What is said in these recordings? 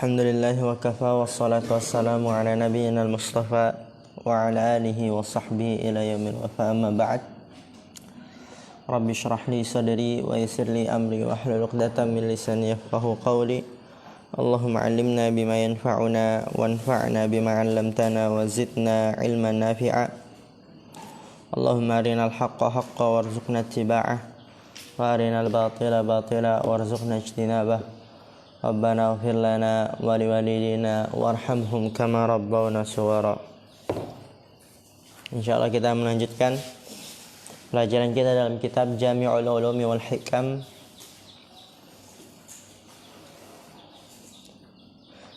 Alhamdulillah wa kafa wassalatu wassalamu ala nabiyyina al-mustafa wa ala alihi wa sahbihi ila yaumil wafa amma ba'd. Rabbi shrah li sadri wa yassir li amri wa hlul 'uqdatam min lisani yafqahu qawli. Allahumma 'allimna bima yanfa'una wanfa'na bima 'allamtana wa zidna 'ilman nafi'a. Allahumma arinal haqqa haqqan warzuqna ittiba'ah wa arinal batila batila warzuqna ijtinabah. Rabbana ighfir lana wa liwalidina warhamhum kama rabbawna shighara. Insyaallah kita melanjutkan pelajaran kita dalam kitab Jami'ul Ulumi wal Hikam.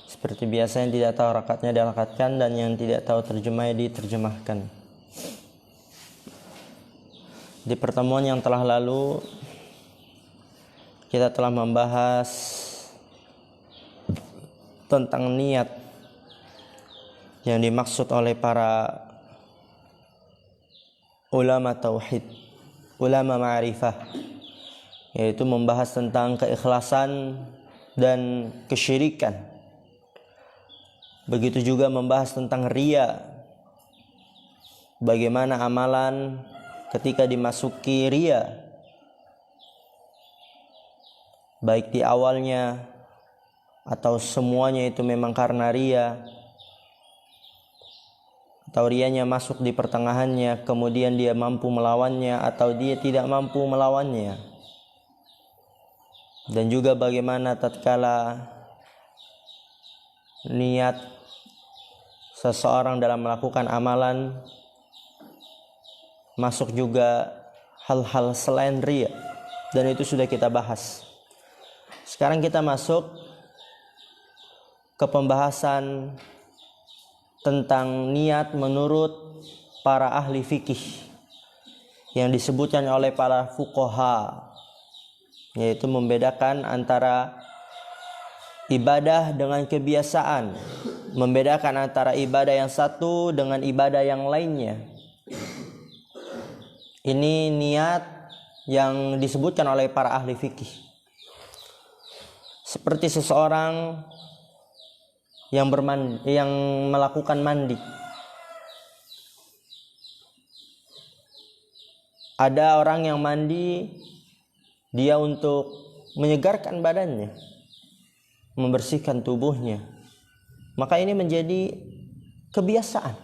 Seperti biasa, yang tidak tahu rakatnya dirakatkan dan yang tidak tahu terjemahnya diterjemahkan. Di pertemuan yang telah lalu kita telah membahas tentang niat yang dimaksud oleh para ulama tauhid, ulama ma'rifah, yaitu membahas tentang keikhlasan dan kesyirikan. Begitu juga membahas tentang riya, bagaimana amalan ketika dimasuki riya, baik di awalnya atau semuanya itu memang karena riya, atau riyanya masuk di pertengahannya kemudian dia mampu melawannya atau dia tidak mampu melawannya. Dan juga bagaimana tatkala niat seseorang dalam melakukan amalan masuk juga hal-hal selain riya, dan itu sudah kita bahas. Sekarang kita masuk ke pembahasan tentang niat menurut para ahli fikih yang disebutkan oleh para fuqaha, yaitu membedakan antara ibadah dengan kebiasaan, membedakan antara ibadah yang satu dengan ibadah yang lainnya. Ini niat yang disebutkan oleh para ahli fikih. Seperti seseorang yang melakukan mandi. Ada orang yang mandi dia untuk menyegarkan badannya, membersihkan tubuhnya. Maka ini menjadi kebiasaan.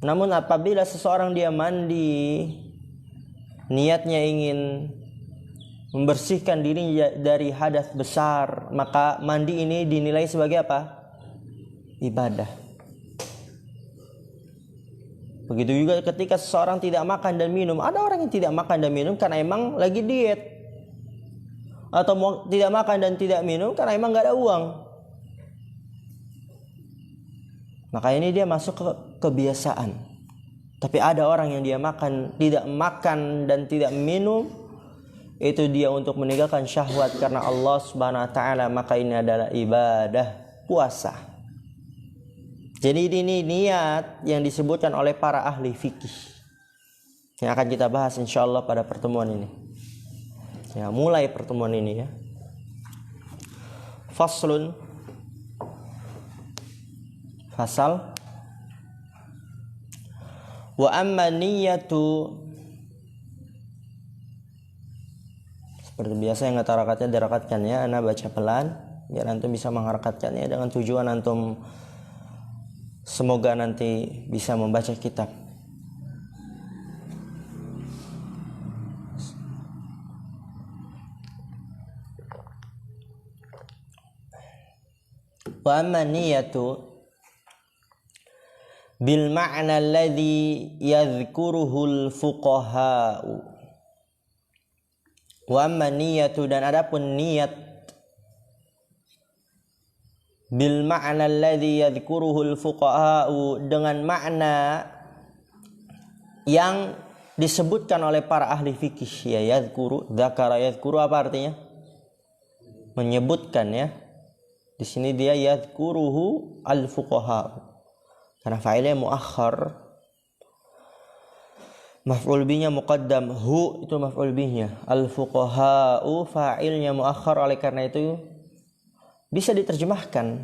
Namun apabila seseorang dia mandi, niatnya ingin membersihkan diri dari hadas besar, maka mandi ini dinilai sebagai apa? Ibadah. Begitu juga ketika seseorang tidak makan dan minum. Ada orang yang tidak makan dan minum karena emang lagi diet, atau tidak makan dan tidak minum karena emang gak ada uang. Maka ini dia masuk ke kebiasaan. Tapi ada orang yang dia tidak makan dan tidak minum, itu dia untuk meninggalkan syahwat karena Allah Subhanahu wa taala, maka ini adalah ibadah puasa. Jadi ini niat yang disebutkan oleh para ahli fikih yang akan kita bahas insyaallah pada pertemuan ini. Ya, mulai pertemuan ini ya. Faslun, fasal. Wa amma niyatu, seperti biasa yang kata harakatnya diharakatkan ya. Ana baca pelan biar antum bisa mengharakatkannya dengan tujuan antum semoga nanti bisa membaca kitab. Wa amma niyatu bil ma'na alladhi yadhkuruhu al-fuqaha'u. Wa amma niyatu, dan adapun niat, bil ma'na alladhi yadhkuruhu al-fuqaha'u, dengan makna yang disebutkan oleh para ahli fikih. Ya, yadhkuru, dzakara yadhkuru apa artinya? Menyebutkan ya. Di sini dia yadhkuruhu al-fuqaha'u karena fa'ilnya muakhar. Maf'ul bihnya muqaddam, hu itu maf'ul bihnya, al-fuqaha'u fa'ilnya muakhar, oleh karena itu bisa diterjemahkan.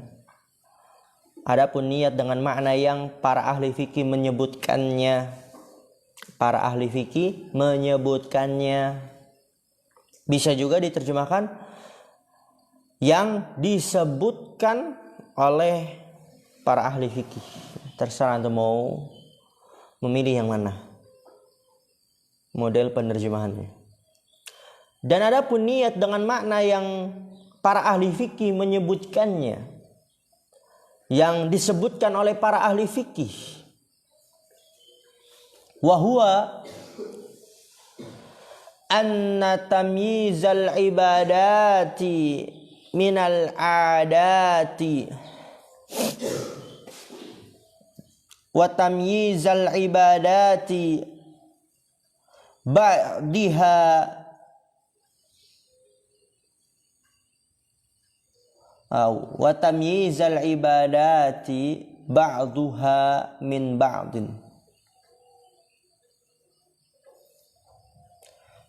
Adapun niat dengan makna yang para ahli fikih menyebutkannya, bisa juga diterjemahkan yang disebutkan oleh para ahli fikih. Terserah antum mau memilih yang mana model penerjemahannya. Dan adapun niat dengan makna yang para ahli fikih menyebutkannya, yang disebutkan oleh para ahli fikih, wa huwa anna tamyizal ibadati minal adati wa tamyizal ibadati ba'diha wa tamyizal ibadati ba'duha min ba'din.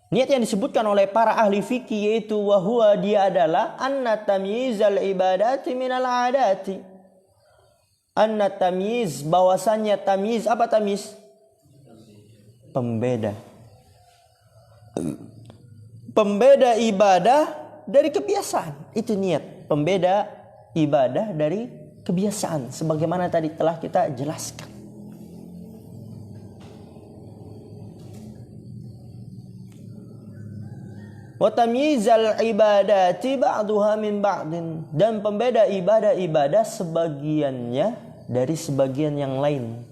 Niat yang disebutkan oleh para ahli fikih yaitu wahwa, dia adalah anna tamyizal ibadati minal adati. Anna tamyiz, bahwasannya tamyiz, apa tamyiz? Pembeda. Pembeda ibadah dari kebiasaan. Itu niat, pembeda ibadah dari kebiasaan, sebagaimana tadi telah kita jelaskan. Wa tamyizal ibadati ba'duha min ba'din, dan pembeda ibadah-ibadah sebagiannya dari sebagian yang lain.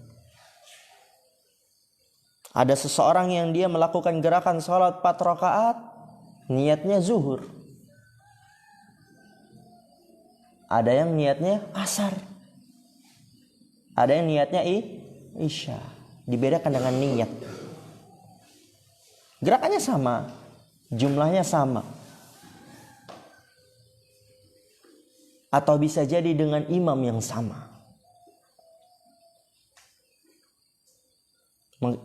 Ada seseorang yang dia melakukan gerakan salat 4 rakaat, niatnya zuhur. Ada yang niatnya asar. Ada yang niatnya isya. Dibedakan dengan niat. Gerakannya sama, jumlahnya sama. Atau bisa jadi dengan imam yang sama.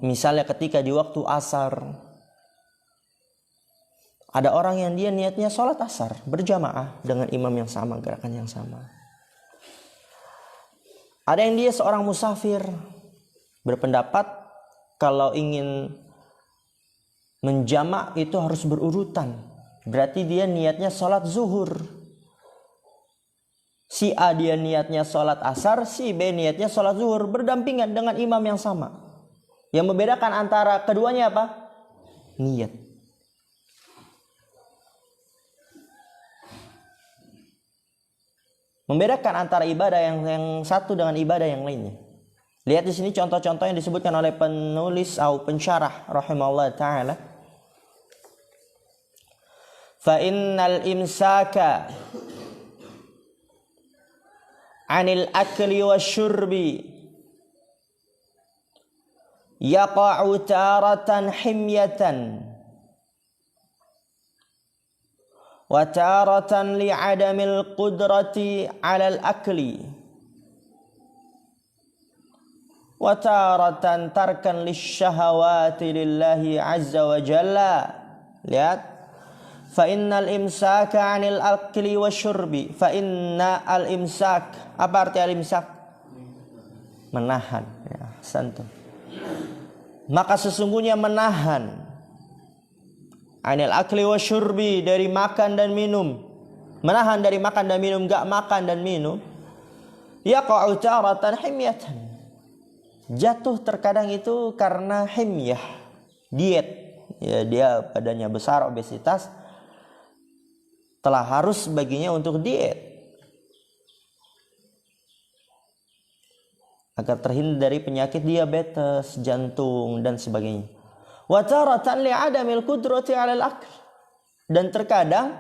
Misalnya ketika di waktu asar, ada orang yang dia niatnya sholat asar berjamaah dengan imam yang sama, gerakan yang sama. Ada yang dia seorang musafir, berpendapat kalau ingin menjamak itu harus berurutan. Berarti dia niatnya sholat zuhur. Si A dia niatnya sholat asar, si B niatnya sholat zuhur, berdampingan dengan imam yang sama. Yang membedakan antara keduanya apa? Niat. Membedakan antara ibadah yang satu dengan ibadah yang lainnya. Lihat di sini contoh-contoh yang disebutkan oleh penulis atau pensyarah rahimahullah taala. Fa innal imsaka 'anil akli wasyurbi yaqa'u taratan himyatan wa taratan li'adamil qudrati 'alal akli wa taratan tarkan lisyahawati lillahi azza wa jalla. Lihat, fa innal imsaka 'anil akli wasyurbi. Fa inna al imsak, apa arti al imsak? Menahan, ya, santum. Maka sesungguhnya menahan anil akli wasyurbi, dari makan dan minum. Menahan dari makan dan minum, enggak makan dan minum. Yaqa'u taratan himyatan, jatuh terkadang itu karena himyah, diet. Ya, dia badannya besar, obesitas, telah harus baginya untuk diet agar terhindar dari penyakit diabetes, jantung dan sebagainya. Wa taratan li'adamil qudrati 'alal akl, dan terkadang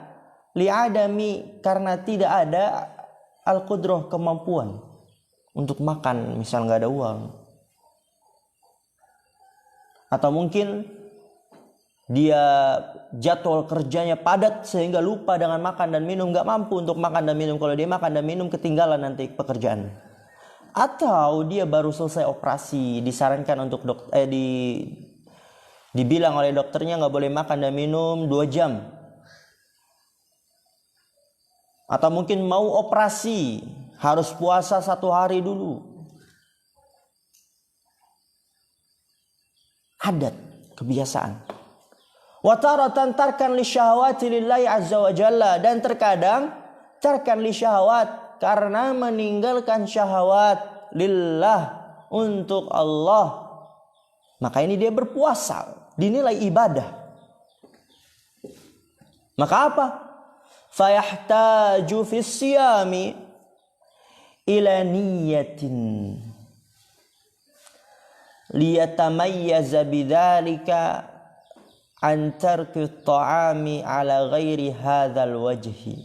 li'adami, karena tidak ada al-qudrah, kemampuan untuk makan, misal enggak ada uang. Atau mungkin dia jadwal kerjanya padat sehingga lupa dengan makan dan minum, enggak mampu untuk makan dan minum. Kalau dia makan dan minum ketinggalan nanti pekerjaan. Atau dia baru selesai operasi, disarankan untuk dibilang oleh dokternya nggak boleh makan dan minum 2 jam. Atau mungkin mau operasi, harus puasa 1 hari dulu. Adat, kebiasaan. Wa taratan tarkan li syahawati lillahi azza wa jalla. Dan terkadang tarkan li syahawat, karena meninggalkan syahwat lillah, untuk Allah. Maka ini dia berpuasa, dinilai ibadah. Maka apa? Fayahtaju fis siyami ila niyatin liyatamayyaza bidzalika an tarki at-ta'ami ala ghairi hadzal wajhi.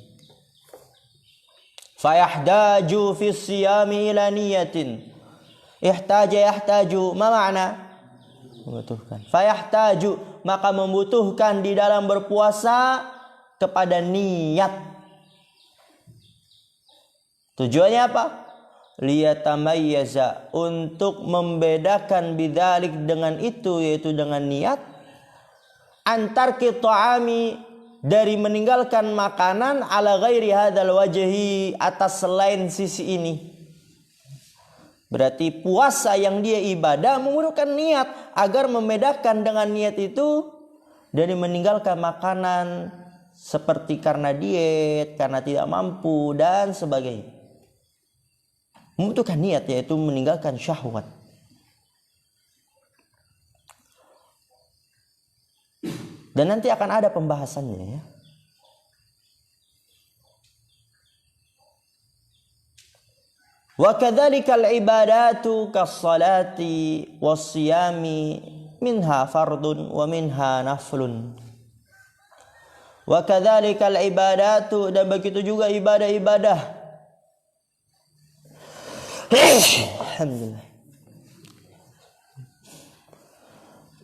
Fayahtaju fis siyami ila niyatin. Yahtaju, ma makna? Membutuhkan. Fayahtaju, maka membutuhkan di dalam berpuasa kepada niat. Tujuannya apa? Liyatamayyaza, untuk membedakan bidzalik, dengan itu, yaitu dengan niat, antar ta'ami, dari meninggalkan makanan, ala ghairi hadzal wajhi, atas selain sisi ini. Berarti puasa yang dia ibadah memerlukan niat, agar membedakan dengan niat itu dari meninggalkan makanan seperti karena diet, karena tidak mampu, dan sebagainya. Membutuhkan niat, yaitu meninggalkan syahwat. Dan nanti akan ada pembahasannya ya. Wa kadzalikal ibadatu kas-salati was-siyami minha fardun wa minha naflun. Wa kadzalikal ibadatu, dan begitu juga ibadah-ibadah. Alhamdulillah.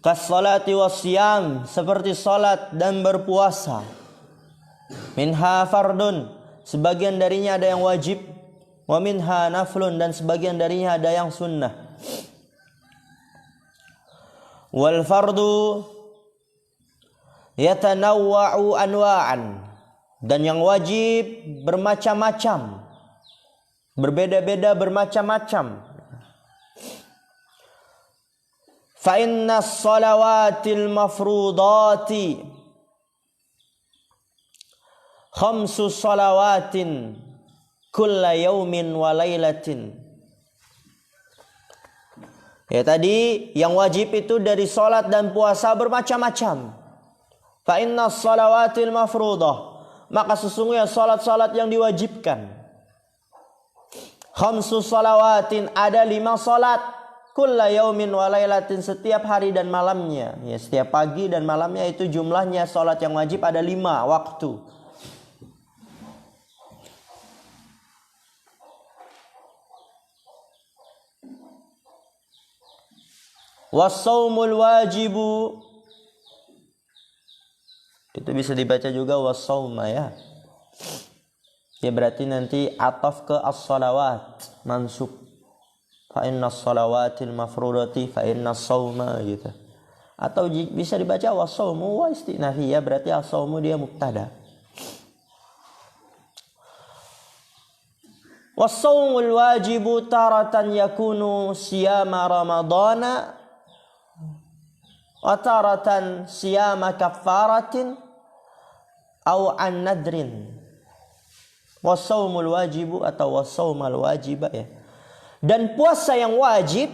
Kas-salati was-siyam, seperti salat dan berpuasa. Minha fardun, sebagian darinya ada yang wajib. Wa minha naflun, dan sebagian darinya ada yang sunnah. Wal fardu yatanawwa'u anwa'an, dan yang wajib bermacam-macam, berbeda-beda, bermacam-macam. Fa inna as-salawatil mafrudati khamsu salawatin kulla yaumin wa lailatin. Ya, tadi yang wajib itu dari salat dan puasa bermacam-macam. Fa inna as-salawatil mafruḍah, maka sesungguhnya salat-salat yang diwajibkan. Khamsu salawatin, ada 5 salat. Kulla yaumin wa lailatin, setiap hari dan malamnya. Ya, setiap pagi dan malamnya, itu jumlahnya salat yang wajib ada 5 waktu. Was-saumul wajibu, itu bisa dibaca juga was-sauma ya. Ya, berarti nanti ataf ke as-salawat, mansub. Fa inna as-salawatil mafrudati fa inna as-sauma gitu. Atau bisa dibaca was-saumu wa istinafi, ya, berarti as-saumu dia mubtada. Was-saumul wajibu taratan yakunu siyama ramadana wa taratan siyama kaffaratin aw an nadrin. Was-saumul wajibu atau was-saumal wajiba ya. Dan puasa yang wajib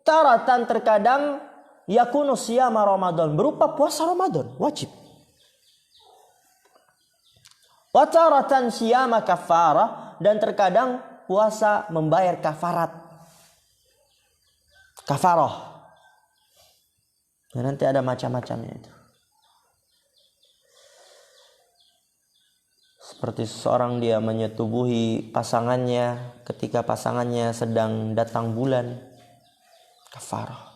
taratan terkadang yakunu siyama Ramadan, berupa puasa Ramadan wajib. Wa taratan siyama kafarah, dan terkadang puasa membayar kafarat. Kafarah. Dan nanti ada macam-macamnya itu. Seperti seseorang dia menyetubuhi pasangannya ketika pasangannya sedang datang bulan, kafarah.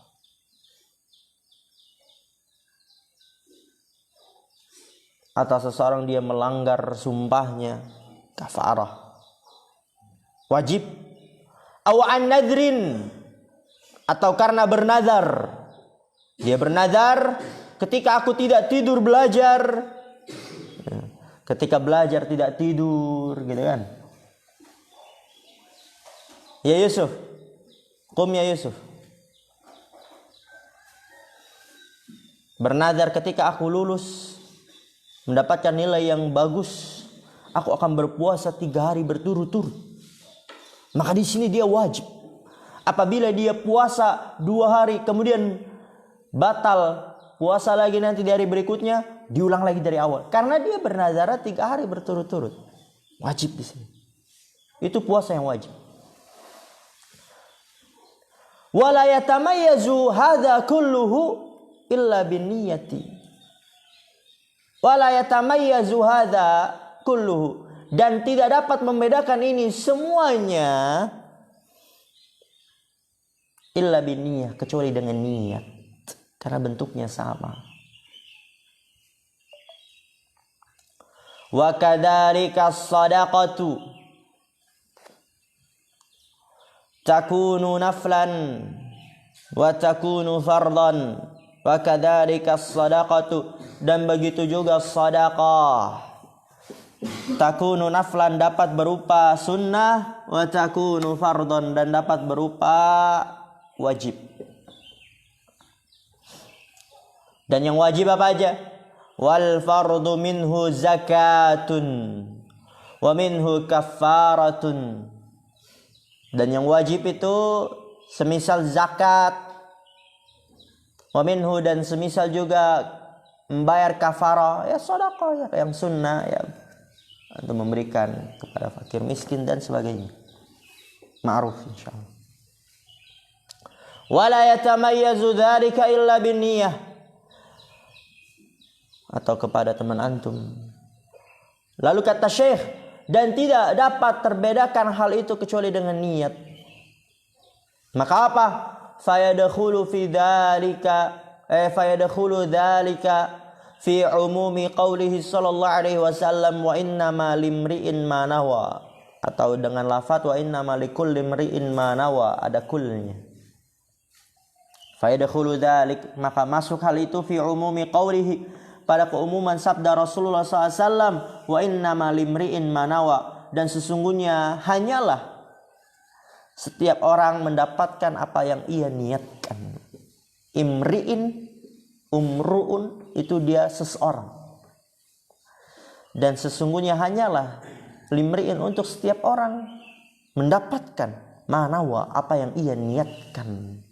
Atau seseorang dia melanggar sumpahnya, kafarah. Wajib. Aw an nadrin, atau karena bernazar. Dia bernazar, ketika aku tidak tidur belajar, Ketika belajar tidak tidur, gitu kan? Ya Yusuf, qum ya Yusuf. Bernazar ketika aku lulus, mendapatkan nilai yang bagus, aku akan berpuasa 3 hari berturut-turut. Maka di sini dia wajib. Apabila dia puasa 2 hari, kemudian batal puasa lagi nanti di hari berikutnya, diulang lagi dari awal. Karena dia bernazar 3 hari berturut-turut. Wajib di sini. Itu puasa yang wajib. Wala yatamayyazu hadza kulluhu illa binniyati. Wala yatamayyazu hadza kulluhu, dan tidak dapat membedakan ini semuanya illa binniyah, kecuali dengan niat, karena bentuknya sama. Wa kadzalika as-shadaqatu takunu naflan wa takunu fardhan. Wa kadzalika as-shadaqatu, dan begitu juga sedekah. Takunu naflan, dapat berupa sunnah, wa takunu fardhan, dan dapat berupa wajib. Dan yang wajib apa aja? Wal fardu minhu zakatun wa minhu kaffaratun. Dan yang wajib itu semisal zakat, wa minhu, dan semisal juga membayar kafarah, ya sedekah, ya yang sunnah, ya untuk memberikan kepada fakir miskin dan sebagainya. Ma'ruf insyaallah. Wala yatamayyazu dzalika illa binniyah. Atau kepada teman antum. Lalu kata Syekh, dan tidak dapat terbedakan hal itu kecuali dengan niat. Maka apa? Fayadkhulu dzalika fi umumi qaulihi sallallahu alaihi wasallam wa innama limri'in ma nawa, atau dengan lafaz wa innama likulli imri'in ma nawa, ada kulnya. Fayadkhulu dzalik, maka masuk hal itu fi umumi qaulihi, pada keumuman sabda Rasulullah SAW, wa innama limri'in ma nawa, dan sesungguhnya hanyalah setiap orang mendapatkan apa yang ia niatkan. Imri'in, umru'un, itu dia seseorang. Dan sesungguhnya hanyalah limri'in, untuk setiap orang mendapatkan manawa, apa yang ia niatkan.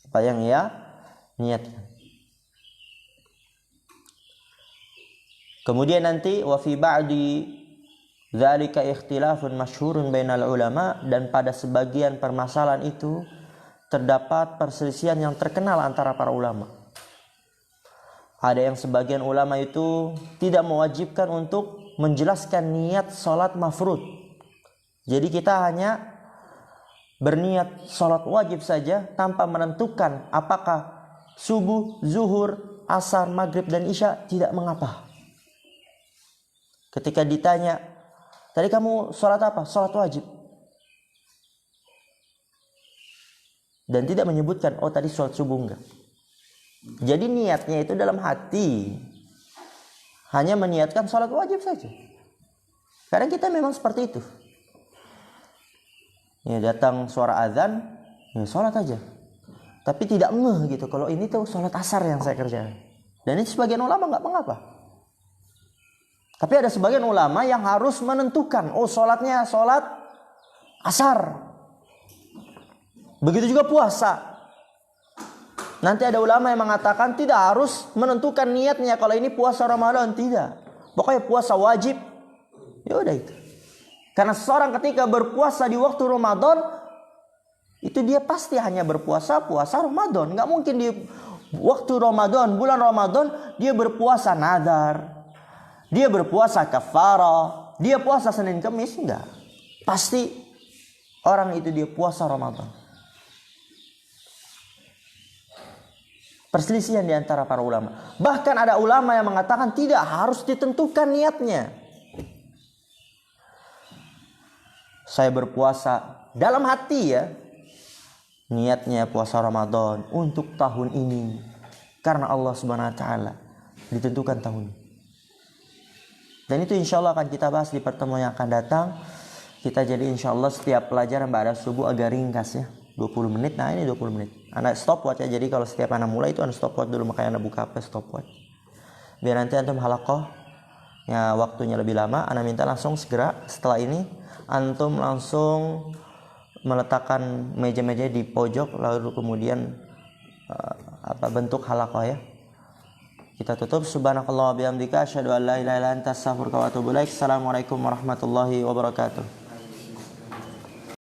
Apa yang ia niatkan. Kemudian nanti wa fi ba'di dzalika ikhtilafun masyhurun bainal ulama, dan pada sebagian permasalahan itu terdapat perselisihan yang terkenal antara para ulama. Ada yang sebagian ulama itu tidak mewajibkan untuk menjelaskan niat salat mafrud. Jadi kita hanya berniat salat wajib saja tanpa menentukan apakah subuh, zuhur, asar, maghrib dan isya, tidak mengapa. Ketika ditanya, tadi kamu sholat apa? Sholat wajib. Dan tidak menyebutkan, oh tadi sholat subuh, enggak. Jadi niatnya itu dalam hati. Hanya meniatkan sholat wajib saja. Karena kita memang seperti itu. Ya, datang suara azan, ya sholat aja. Tapi tidak gitu. Kalau ini tuh sholat asar yang saya kerjakan. Dan ini sebagian ulama enggak mengapa. Tapi ada sebagian ulama yang harus menentukan, oh sholatnya sholat asar. Begitu juga puasa. Nanti ada ulama yang mengatakan tidak harus menentukan niatnya kalau ini puasa Ramadan, tidak. Pokoknya puasa wajib. Ya udah itu. Karena seorang ketika berpuasa di waktu Ramadan, itu dia pasti hanya puasa Ramadan. Nggak mungkin di waktu Ramadan, bulan Ramadan, dia berpuasa nadar. Dia berpuasa kafarah, dia puasa Senin Kamis, enggak. Pasti orang itu dia puasa Ramadan. Perselisihan di antara para ulama. Bahkan ada ulama yang mengatakan tidak harus ditentukan niatnya. Saya berpuasa dalam hati ya. Niatnya puasa Ramadan untuk tahun ini. Karena Allah Subhanahu wa taala, ditentukan tahun ini. Dan itu insya Allah akan kita bahas di pertemuan yang akan datang. Kita jadi insya Allah setiap pelajaran ba'da subuh agak ringkas ya, 20 menit. Nah ini 20 menit. Anak stopwatch ya, jadi kalau setiap anak mulai itu anak stopwatch dulu, makanya anak buka apa stopwatch. Biar nanti antum halaqah ya waktunya lebih lama. Anak minta langsung segera setelah ini antum langsung meletakkan meja-meja di pojok, lalu kemudian bentuk halaqah ya. Kita tutup. Subhanakallah wa bihamdika asyhadu an la ilaha illa anta astaghfiruka wa atubu ilaik. Assalamualaikum warahmatullahi wabarakatuh.